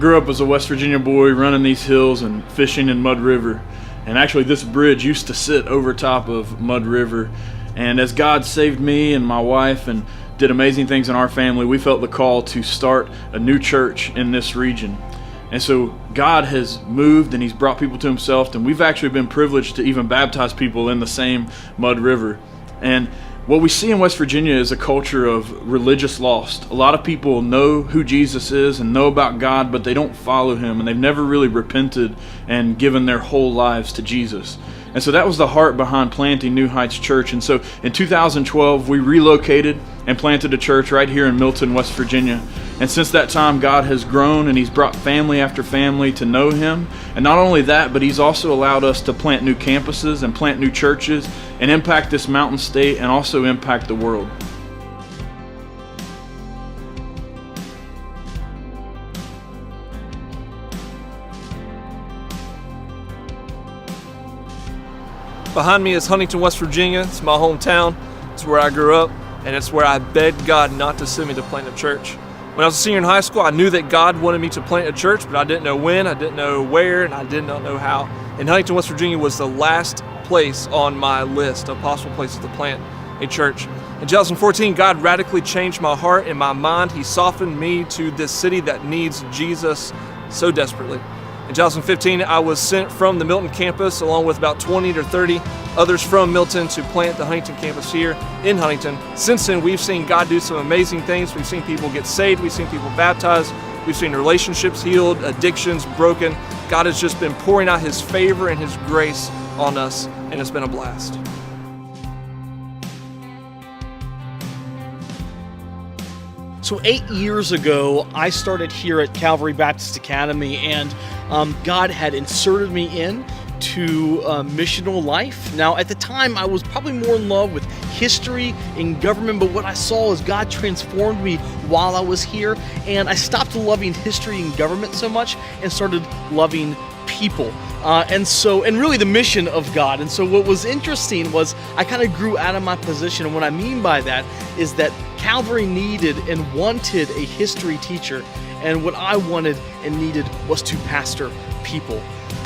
grew up as a West Virginia boy running these hills and fishing in Mud River. And actually this bridge used to sit over top of Mud River. And as God saved me and my wife and did amazing things in our family, we felt the call to start a new church in this region. And so God has moved and he's brought people to himself, and we've actually been privileged to even baptize people in the same Mud River. And what we see in West Virginia is a culture of religious lost. A lot of people know who Jesus is and know about God, but they don't follow him, and they've never really repented and given their whole lives to Jesus. And so that was the heart behind planting New Heights Church. And so in 2012, we relocated and planted a church right here in Milton, West Virginia. And since that time, God has grown and he's brought family after family to know him. And not only that, but he's also allowed us to plant new campuses and plant new churches and impact this mountain state and also impact the world. Behind me is Huntington, West Virginia. It's my hometown. It's where I grew up, and it's where I begged God not to send me to plant a church. When I was a senior in high school, I knew that God wanted me to plant a church, but I didn't know when, I didn't know where, and I did not know how. And Huntington, West Virginia was the last place on my list of possible places to plant a church. In 2014, God radically changed my heart and my mind. He softened me to this city that needs Jesus so desperately. In 2015, I was sent from the Milton campus along with about 20 to 30 others from Milton to plant the Huntington campus here in Huntington. Since then, we've seen God do some amazing things. We've seen people get saved. We've seen people baptized. We've seen relationships healed, addictions broken. God has just been pouring out his favor and his grace on us, and it's been a blast. So 8 years ago, I started here at Calvary Baptist Academy, and God had inserted me in to missional life. Now, at the time, I was probably more in love with history and government, but what I saw is God transformed me while I was here, and I stopped loving history and government so much and started loving people. And really the mission of God. And so what was interesting was I kind of grew out of my position. And what I mean by that is that Calvary needed and wanted a history teacher. And what I wanted and needed was to pastor people.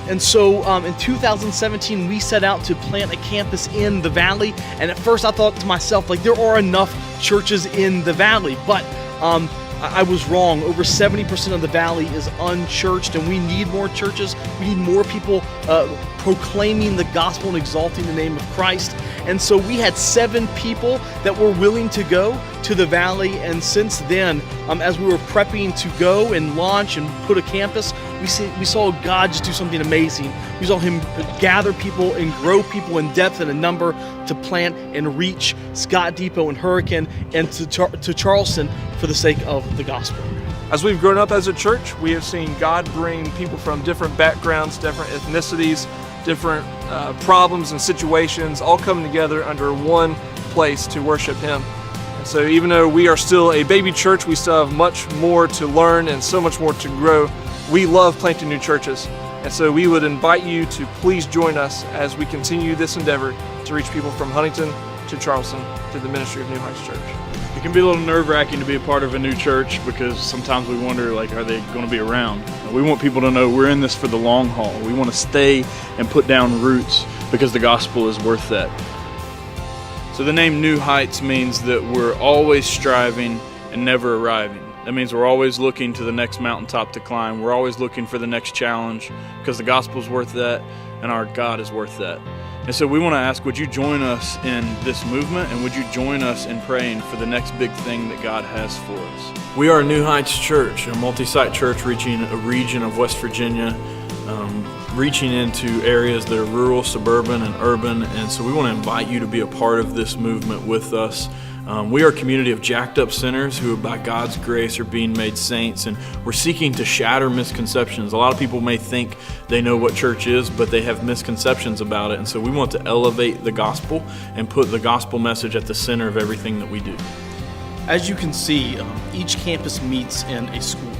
And so in 2017, we set out to plant a campus in the Valley. And at first I thought to myself, like, there are enough churches in the Valley, but I was wrong. Over 70% of the Valley is unchurched, and we need more churches. We need more people proclaiming the gospel and exalting the name of Christ. And so we had 7 people that were willing to go to the Valley. And since then, as we were prepping to go and launch and put a campus, we saw God just do something amazing. We saw him gather people and grow people in depth and a number to plant and reach Scott Depot and Hurricane and to Charleston for the sake of the gospel. As we've grown up as a church, we have seen God bring people from different backgrounds, different ethnicities, different problems and situations, all coming together under one place to worship him. And so even though we are still a baby church, we still have much more to learn and so much more to grow. We love planting new churches. And so we would invite you to please join us as we continue this endeavor to reach people from Huntington to Charleston to the ministry of New Heights Church. It can be a little nerve-wracking to be a part of a new church because sometimes we wonder, like, are they going to be around? We want people to know we're in this for the long haul. We want to stay and put down roots because the gospel is worth that. So the name New Heights means that we're always striving and never arriving. That means we're always looking to the next mountaintop to climb. We're always looking for the next challenge because the gospel's worth that and our God is worth that. And so we want to ask, would you join us in this movement, and would you join us in praying for the next big thing that God has for us? We are New Heights Church, a multi-site church reaching a region of West Virginia, reaching into areas that are rural, suburban, and urban. And so we want to invite you to be a part of this movement with us. We are a community of jacked up sinners who, by God's grace, are being made saints, and we're seeking to shatter misconceptions. A lot of people may think they know what church is, but they have misconceptions about it. And so we want to elevate the gospel and put the gospel message at the center of everything that we do. As you can see, each campus meets in a school.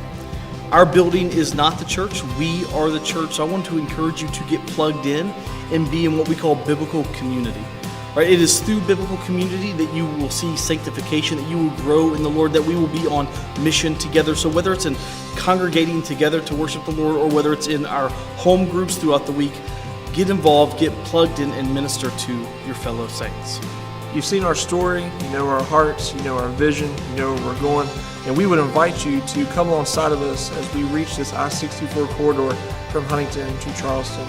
Our building is not the church, we are the church. So I want to encourage you to get plugged in and be in what we call biblical community. right? It is through biblical community that you will see sanctification, that you will grow in the Lord, that we will be on mission together. So whether it's in congregating together to worship the Lord, or whether it's in our home groups throughout the week, get involved, get plugged in, and minister to your fellow saints. You've seen our story, you know our hearts, you know our vision, you know where we're going, and we would invite you to come alongside of us as we reach this I-64 corridor from Huntington to Charleston.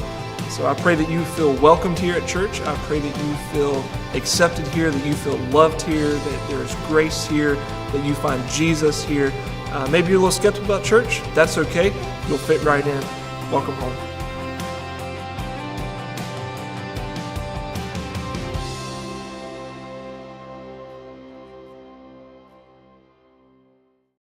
So I pray that you feel welcomed here at church. I pray that you feel accepted here, that you feel loved here, that there is grace here, that you find Jesus here. Maybe you're a little skeptical about church. That's okay. You'll fit right in. Welcome home.